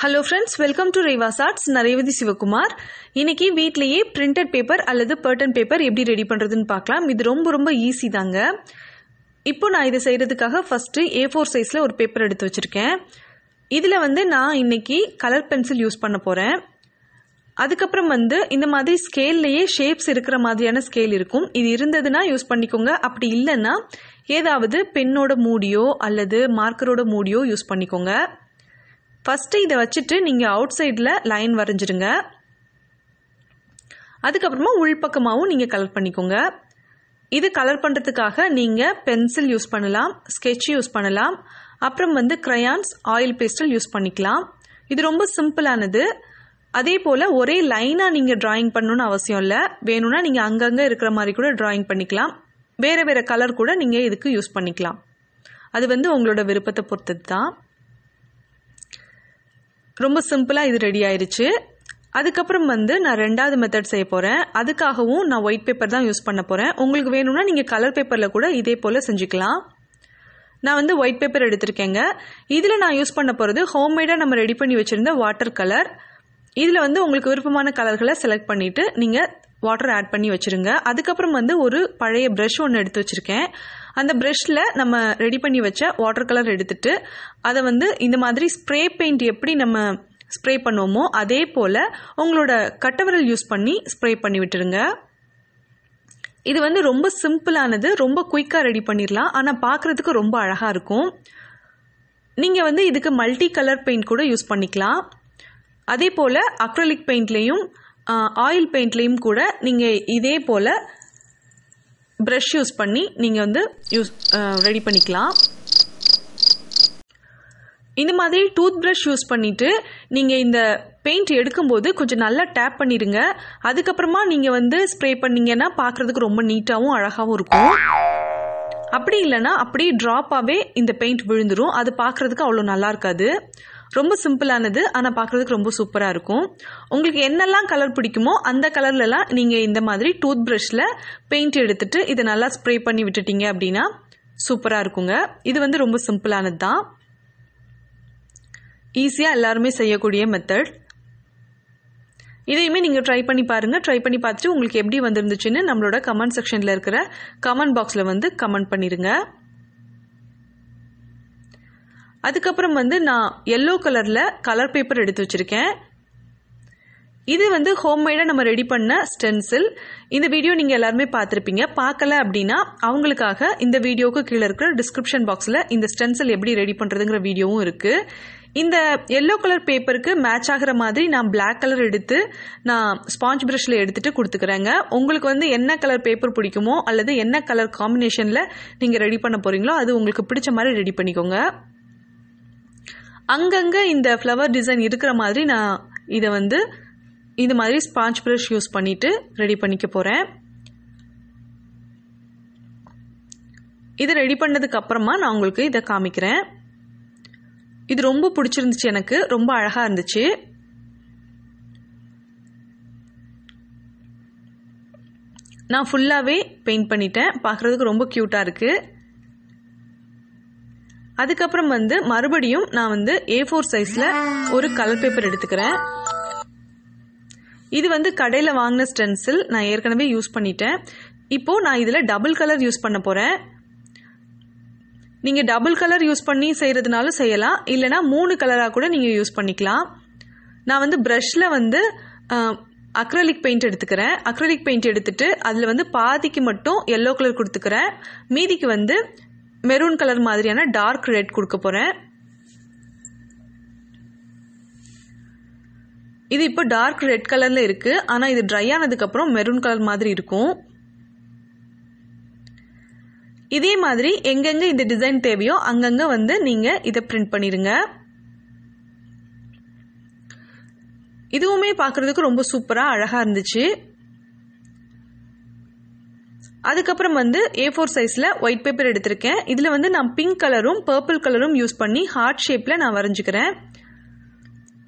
Hello friends, welcome to REVA'S. நான் ரேவதி சிவகுமார். இன்னைக்கு வீட்லயே பிரிண்டட் பேப்பர் அல்லது பர்டன் பேப்பர் எப்படி ரெடி பண்றதுன்னு பார்க்கலாம். இது ரொம்ப ஈஸி தாங்க. இப்போ நான் இதை செய்யறதுக்காக ஃபர்ஸ்ட் A4 சைஸ்ல ஒரு பேப்பர் எடுத்து வச்சிருக்கேன். இதுல நான் இன்னைக்கு கலர் பென்சில் யூஸ் பண்ண போறேன். அதுக்கப்புறம் இந்த மாதிரி ஸ்கேல்லையே ஷேப்ஸ் இருக்கிற மாதிரியான ஸ்கேல் இருக்கும். இது இருந்ததுன்னா யூஸ் பண்ணிக்கோங்க. அப்படி இல்லைன்னா ஏதாவது பென்னோட மூடியோ அல்லது மார்க்கரோட மூடியோ யூஸ் பண்ணிக்கோங்க. ஃபர்ஸ்ட் இதை வச்சுட்டு நீங்கள் அவுட் சைடில் லைன் வரைஞ்சிருங்க. அதுக்கப்புறமா உள்பக்கமாகவும் நீங்கள் கலர் பண்ணிக்கோங்க. இது கலர் பண்ணுறதுக்காக நீங்கள் பென்சில் யூஸ் பண்ணலாம், ஸ்கெட்ச் யூஸ் பண்ணலாம், அப்புறம் கிரையான்ஸ், ஆயில் பேஸ்டல் யூஸ் பண்ணிக்கலாம். இது ரொம்ப சிம்பிளானது. அதே போல் ஒரே லைனாக நீங்கள் ட்ராயிங் பண்ணணுன்னு அவசியம் இல்லை. வேணும்னா நீங்கள் அங்கங்கே இருக்கிற மாதிரி கூட ட்ராயிங் பண்ணிக்கலாம். வேறு வேறு கலர் கூட நீங்கள் இதுக்கு யூஸ் பண்ணிக்கலாம். அது உங்களோட விருப்பத்தை பொறுத்தது தான். ரொம்ப சிம்பிளாக இது ரெடி ஆயிடுச்சு. அதுக்கப்புறம் நான் ரெண்டாவது மெத்தட் செய்ய போகிறேன். அதுக்காகவும் நான் ஒயிட் பேப்பர் தான் யூஸ் பண்ண போகிறேன். உங்களுக்கு வேணும்னா நீங்கள் கலர் பேப்பரில் கூட இதே போல் செஞ்சுக்கலாம். நான் ஒயிட் பேப்பர் எடுத்திருக்கேங்க. இதில் நான் யூஸ் பண்ண போகிறது ஹோம்மேடாக நம்ம ரெடி பண்ணி வச்சுருந்த வாட்டர் கலர். இதில் உங்களுக்கு விருப்பமான கலர்களை செலக்ட் பண்ணிவிட்டு நீங்கள் வாட்டர் ஆட் பண்ணி வச்சுருங்க. அதுக்கப்புறம் ஒரு பழைய ப்ரஷ் ஒன்று எடுத்து வச்சுருக்கேன். அந்த ப்ரஷ்ல நம்ம ரெடி பண்ணி வச்ச வாட்டர் கலர் எடுத்துட்டு அதை இந்த மாதிரி ஸ்ப்ரே பெயிண்ட் எப்படி நம்ம ஸ்ப்ரே பண்ணுவோமோ அதே போல் உங்களோட கட்டவிரல் யூஸ் பண்ணி ஸ்ப்ரே பண்ணி விட்டுருங்க. இது ரொம்ப சிம்பிளானது, ரொம்ப குயிக்காக ரெடி பண்ணிடலாம். ஆனால் பார்க்குறதுக்கு ரொம்ப அழகாக இருக்கும். நீங்கள் இதுக்கு மல்டி கலர் பெயிண்ட் கூட யூஸ் பண்ணிக்கலாம். அதே போல் அக்ரிலிக் பெயிண்ட்லேயும் ஆயில் பெயிண்ட்லேயும் கூட நீங்கள் இதே போல் ப்ரஷ் யூஸ் பண்ணி நீங்கள் ரெடி பண்ணிக்கலாம். இந்த மாதிரி டூத் ப்ரஷ் யூஸ் பண்ணிவிட்டு நீங்கள் இந்த பெயிண்ட் எடுக்கும்போது கொஞ்சம் நல்லா டேப் பண்ணிடுங்க. அதுக்கப்புறமா நீங்கள் ஸ்ப்ரே பண்ணிங்கன்னா பார்க்குறதுக்கு ரொம்ப நீட்டாகவும் அழகாகவும் இருக்கும். அப்படி இல்லைன்னா அப்படியே ட்ராப்பாகவே இந்த பெயிண்ட் விழுந்துடும். அது பார்க்குறதுக்கு அவ்வளோ நல்லா இருக்காது. ரொம்ப சிம்பிளானது, ஆனால் பார்க்குறதுக்கு ரொம்ப சூப்பராக இருக்கும். உங்களுக்கு என்னெல்லாம் கலர் பிடிக்குமோ அந்த கலர்லலாம் நீங்கள் இந்த மாதிரி டூத் ப்ரஷில் பெயிண்ட் எடுத்துட்டு இதை நல்லா ஸ்ப்ரே பண்ணி விட்டுட்டீங்க அப்படின்னா சூப்பராக இருக்குங்க. இது ரொம்ப சிம்பிளானது தான். ஈஸியாக எல்லாருமே செய்யக்கூடிய மெத்தட். இதையுமே நீங்கள் ட்ரை பண்ணி பாருங்கள். ட்ரை பண்ணி பார்த்துட்டு உங்களுக்கு எப்படி வந்துருந்துச்சுன்னு நம்மளோட கமெண்ட் செக்ஷனில் இருக்கிற கமெண்ட் பாக்ஸில் கமெண்ட் பண்ணிடுங்க. அதுக்கப்புறம் நான் எல்லோ கலரில் கலர் பேப்பர் எடுத்து வச்சுருக்கேன். இது ஹோம்மேடாக நம்ம ரெடி பண்ண ஸ்டென்சில். இந்த வீடியோ நீங்கள் எல்லாருமே பார்த்துருப்பீங்க. பார்க்கல அப்படின்னா அவங்களுக்காக இந்த வீடியோவுக்கு கீழே இருக்கிற டிஸ்கிரிப்ஷன் பாக்ஸில் இந்த ஸ்டென்சில் எப்படி ரெடி பண்ணுறதுங்கிற வீடியோவும் இருக்குது. இந்த எல்லோ கலர் பேப்பருக்கு மேட்ச் ஆகிற மாதிரி நான் பிளாக் கலர் எடுத்து நான் ஸ்பாஞ்ச் ப்ரஷில் எடுத்துகிட்டு கொடுத்துக்கிறேங்க. உங்களுக்கு என்ன கலர் பேப்பர் பிடிக்குமோ அல்லது என்ன கலர் காம்பினேஷனில் நீங்கள் ரெடி பண்ண போகிறீங்களோ அது உங்களுக்கு பிடிச்ச மாதிரி ரெடி பண்ணிக்கோங்க. அங்கங்கே இந்த ஃப்ளவர் டிசைன் இருக்கிற மாதிரி நான் இதை இந்த மாதிரி ஸ்பாஞ்ச் ப்ரஷ் யூஸ் பண்ணிட்டு ரெடி பண்ணிக்க போகிறேன். இதை ரெடி பண்ணதுக்கு அப்புறமா நான் உங்களுக்கு இதை காமிக்கிறேன். இது ரொம்ப பிடிச்சிருந்துச்சு, எனக்கு ரொம்ப அழகாக இருந்துச்சு. நான் ஃபுல்லாகவே பெயிண்ட் பண்ணிட்டேன். பார்க்குறதுக்கு ரொம்ப க்யூட்டாக இருக்குது. அதுக்கப்புறம் மறுபடியும் நான் A4 சைஸில் ஒரு கலர் பேப்பர் எடுத்துக்கிறேன். இது கடையில் வாங்கின ஸ்டென்சில், நான் ஏற்கனவே யூஸ் பண்ணிட்டேன். இப்போது நான் இதில் டபுள் கலர் யூஸ் பண்ண போகிறேன். நீங்கள் டபுள் கலர் யூஸ் பண்ணி செய்கிறதுனாலும் செய்யலாம், இல்லைனா 3 கலராக கூட நீங்கள் யூஸ் பண்ணிக்கலாம். நான் ப்ரஷில் அக்ரிலிக் பெயிண்ட் எடுத்துக்கிறேன். அக்ரிலிக் பெயிண்ட் எடுத்துட்டு அதில் பாதிக்கு மட்டும் எல்லோ கலர் கொடுத்துக்கிறேன். மீதிக்கு மெரூன் கலர் மாதிரியான டார்க் ரெட் கொடுக்க போகிறேன். இது இப்போ டார்க் ரெட் கலரில் இருக்குது. ஆனால் இது ட்ரை ஆனதுக்கப்புறம் மெரூன் கலர் மாதிரி இருக்கும். இதே மாதிரி எங்கெங்கே இந்த டிசைன் தேவையோ அங்கங்கே நீங்கள் இதை பிரிண்ட் பண்ணிடுங்க. இதுவுமே பார்க்குறதுக்கு ரொம்ப சூப்பராக அழகாக இருந்துச்சு. அதுக்கப்புறம் A4 சைஸில் ஒயிட் பேப்பர் எடுத்திருக்கேன். இதில் நான் பிங்க் கலரும் பர்பிள் கலரும் யூஸ் பண்ணி ஹார்ட் ஷேப்பில் நான் வரைஞ்சிக்கிறேன்.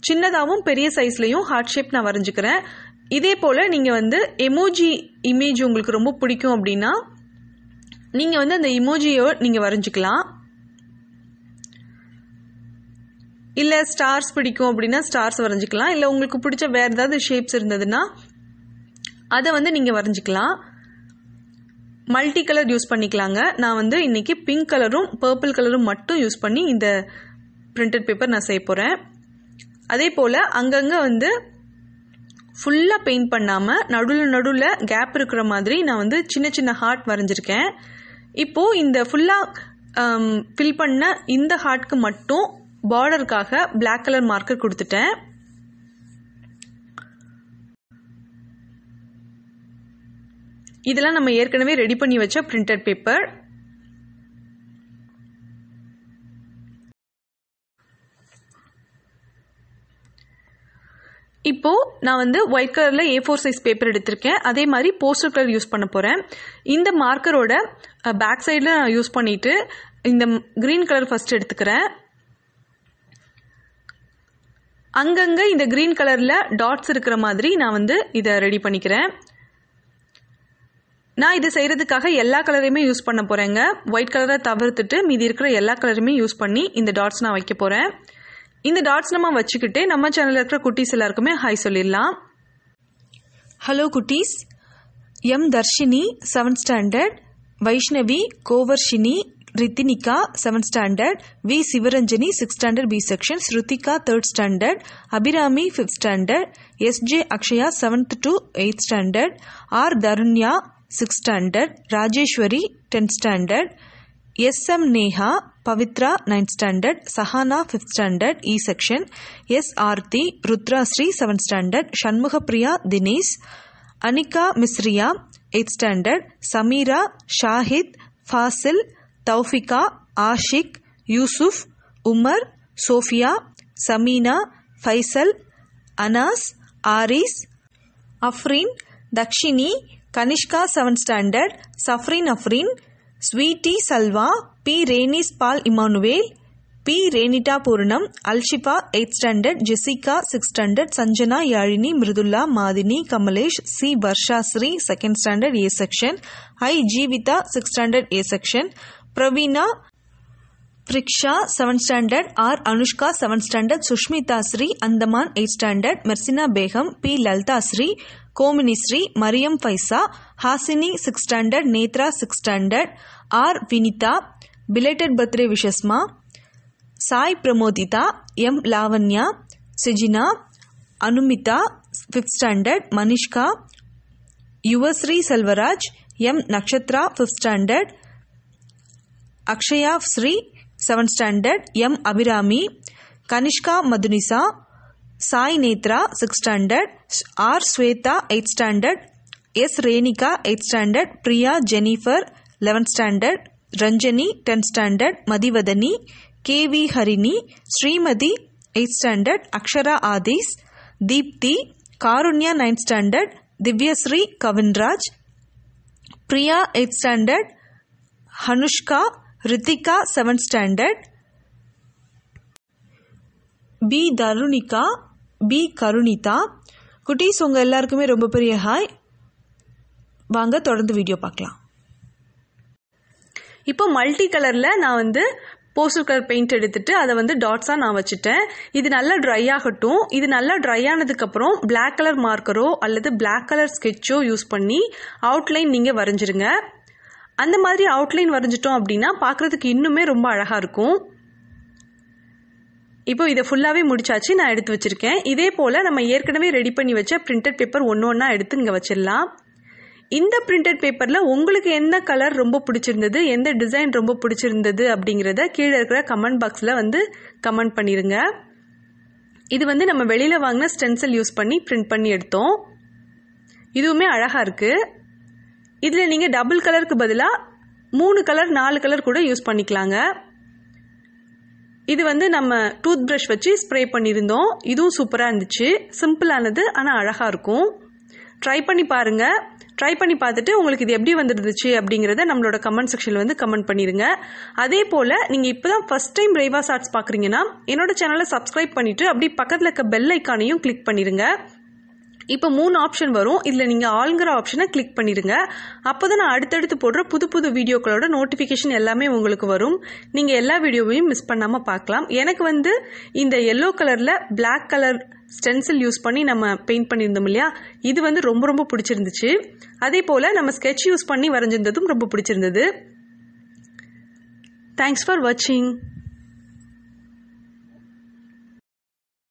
சின்னதாகவும் பெரிய சைஸ்லையும் ஹார்ட் ஷேப் நான் வரைஞ்சிக்கிறேன். இதே போல் நீங்கள் எமோஜி இமேஜ் உங்களுக்கு ரொம்ப பிடிக்கும் அப்படின்னா நீங்கள் அந்த இமோஜியோ நீங்கள் வரைஞ்சிக்கலாம். இல்லை ஸ்டார்ஸ் பிடிக்கும் அப்படின்னா ஸ்டார்ஸ் வரைஞ்சிக்கலாம். இல்லை உங்களுக்கு பிடிச்ச வேறு ஏதாவது ஷேப்ஸ் இருந்ததுன்னா அதை வந்து நீங்கள் வரைஞ்சிக்கலாம். மல்டி கலர் யூஸ் பண்ணிக்கலாங்க. நான் வந்து இன்றைக்கி பிங்க் கலரும் பர்பிள் கலரும் மட்டும் யூஸ் பண்ணி இந்த பிரிண்டட் பேப்பர் நான் செய்ய போகிறேன். அதே போல் அங்கங்கே வந்து ஃபுல்லாக பெயிண்ட் பண்ணாமல் நடுவில் கேப் இருக்கிற மாதிரி நான் வந்து சின்ன சின்ன ஹார்ட் வரைஞ்சிருக்கேன். இப்போது இந்த ஃபுல்லாக ஃபில் பண்ண இந்த ஹார்ட்க்கு மட்டும் பார்டருக்காக பிளாக் கலர் மார்க்கர் கொடுத்துட்டேன். இதெல்லாம் நம்ம ஏற்கனவே ரெடி பண்ணி வச்ச பிரிண்டட் பேப்பர். இப்போது நான் வந்து ஒயிட் கலரில் A4 சைஸ் பேப்பர் எடுத்திருக்கேன். அதே மாதிரி போஸ்டர் கலர் யூஸ் பண்ண போகிறேன். இந்த மார்க்கரோட பேக் சைடில் நான் யூஸ் பண்ணிவிட்டு இந்த க்ரீன் கலர் ஃபஸ்ட் எடுத்துக்கிறேன். அங்கங்கே இந்த க்ரீன் கலரில் டாட்ஸ் இருக்கிற மாதிரி நான் வந்து இதை ரெடி பண்ணிக்கிறேன். நான் இதை செய்கிறதுக்காக எல்லா கலரையுமே யூஸ் பண்ண போகிறேங்க. ஒயிட் கலரை தவிர்த்துட்டு மீதி இருக்கிற எல்லா கலரையுமே யூஸ் பண்ணி இந்த டாட்ஸ் நான் வைக்க போகிறேன். இந்த டாட்ஸ் நம்ம வச்சுக்கிட்டே நம்ம சேனலில் இருக்கிற குட்டீஸ் எல்லாருக்குமே ஹாய் சொல்லிடலாம். ஹலோ குட்டீஸ். M Dharshini 7th standard, Vaishnavi, Govarshini, Rithinika 7th standard, V Sivaranjani 6th standard B section, Shruthika 3rd standard, Abirami 5th standard, SJ Akshaya 7th to 8th standard, R Tharunya 6th standard, Rajeshwari 10th standard, SM Neha, Pavithra 9th standard, Sahana 5th standard E section, S Aarthi, Rudrasri 7th standard, Shanmugapriya Dinesh, Anika Misriya 8th standard, Sameera, Shahid, Fasil, Thoufiga, Ashik, Yusuf, Umar, Sofia, Sameena, Faisal, Anas, Aries, Afreen, Dakshini, Kanishka 7th standard, Safreen Afreen, Sweety Salva, B Renis Paul Immanuel, B Renitta Poornam, Alshifa 8th standard, Jessica 6th standard, Sanjana, Yazhini, Mirudulla, Mathini, Kamalesh, C Varshasri 2nd standard A section, I Jeevitha 6th standard A section, Praveena, Priksha 7th standard, R Anushka 7th standard, Sushmitha Sri, Andaman 8th standard, Mersina Begum, B Lalitha Sri, Gomini Sri, Mariyam Faiza, Hasini 6th standard, Nethra 6th standard, R Vinitha, belated birthday விஷஸ்மா, Sai Pramodhitha, M Lavanya, Sejina, Anumitha 5th standard, Manishka, Yuvasri Selvaraj, M Nakshatra 5th standard, Akshaya Sri 7th standard, M Abirami, Kanishka Madhunisa, Sai Nethra 6th standard, R Swetha 8th standard, S Renika 8th standard, Priya Jennifer 11th standard, Ranjani 10th standard, Mathivathani, K V Harini, Srimathi 8th standard, Akshara Aadhis, Deepthi, Karunya 9th standard, Divyasri Kavinraj, Priya 8th standard, Hanushka, Rithika 7th standard, B Tharunika, B கருணிதா. குட்டீஸ் உங்கள் எல்லாருக்குமே ரொம்ப பெரிய hi. வாங்க தொடர்ந்து video பார்க்கலாம். இப்போ multi கலரில் நான் வந்து போஸ்டர் கலர் பெயிண்ட் எடுத்துட்டு அதை வந்து டாட்ஸாக நான் வச்சுட்டேன். இது நல்லா ட்ரை ஆகட்டும். இது நல்லா ட்ரை ஆனதுக்கப்புறம் பிளாக் கலர் மார்க்கரோ அல்லது பிளாக் கலர் ஸ்கெட்சோ யூஸ் பண்ணி அவுட்லைன் நீங்கள் வரைஞ்சிருங்க. அந்த மாதிரி அவுட்லைன் வரைஞ்சிட்டோம் அப்படின்னா பார்க்குறதுக்கு இன்னுமே ரொம்ப அழகாக இருக்கும். இப்போ இதை ஃபுல்லாகவே முடிச்சாச்சு, நான் எடுத்து வச்சுருக்கேன். இதே போல் நம்ம ஏற்கனவே ரெடி பண்ணி வச்ச பிரிண்டட் பேப்பர் ஒன்று ஒன்றா எடுத்து இங்கே வச்சிடலாம். இந்த பிரிண்டட் பேப்பரில் உங்களுக்கு எந்த கலர் ரொம்ப பிடிச்சிருந்தது, எந்த டிசைன் ரொம்ப பிடிச்சிருந்தது அப்படிங்கிறத கீழே இருக்கிற கமெண்ட் பாக்ஸில் வந்து கமெண்ட் பண்ணிடுங்க. இது வந்து நம்ம வெளியில் வாங்கின ஸ்டென்சில் யூஸ் பண்ணி பிரிண்ட் பண்ணி எடுத்தோம். இதுவுமே அழகாக இருக்குது. இதில் நீங்கள் டபுள் கலருக்கு பதிலாக 3 கலர் 4 கலர் கூட யூஸ் பண்ணிக்கலாங்க. இது வந்து நம்ம டூத் ப்ரஷ் வச்சு ஸ்ப்ரே பண்ணியிருந்தோம். இதுவும் சூப்பராக இருந்துச்சு. சிம்பிளானது ஆனால் அழகாக இருக்கும். ட்ரை பண்ணி பாருங்கள். ட்ரை பண்ணி பார்த்துட்டு உங்களுக்கு இது எப்படி வந்துருந்துச்சு அப்படிங்கிறத நம்மளோட கமெண்ட் செக்ஷனில் வந்து கமெண்ட் பண்ணிடுங்க. அதே போல் நீங்கள் இப்போ தான் ஃபஸ்ட் டைம் ரெவாஸ் ஆர்ட்ஸ் பார்க்குறீங்கன்னா என்னோட சேனலை சப்ஸ்கிரைப் பண்ணிவிட்டு அப்படி பக்கத்தில் இருக்க பெல் ஐக்கானையும் கிளிக் பண்ணிடுங்க. இப்போ 3 ஆப்ஷன் வரும். இதில் நீங்கள் ஆளுங்கிற ஆப்ஷனை கிளிக் பண்ணிடுங்க. அப்போ தான் நான் அடுத்தடுத்து போடுற புது புது வீடியோக்களோட நோட்டிஃபிகேஷன் எல்லாமே உங்களுக்கு வரும். நீங்கள் எல்லா வீடியோவையும் மிஸ் பண்ணாமல் பார்க்கலாம். எனக்கு வந்து இந்த எல்லோ கலரில் பிளாக் கலர் ஸ்டென்சில் யூஸ் பண்ணி நம்ம பெயிண்ட் பண்ணியிருந்தோம் இல்லையா, இது வந்து ரொம்ப ரொம்ப பிடிச்சிருந்துச்சு. அதே போல் நம்ம ஸ்கெட்ச் யூஸ் பண்ணி வரைஞ்சிருந்ததும் ரொம்ப பிடிச்சிருந்தது. தேங்க்ஸ் ஃபார் வாட்சிங்.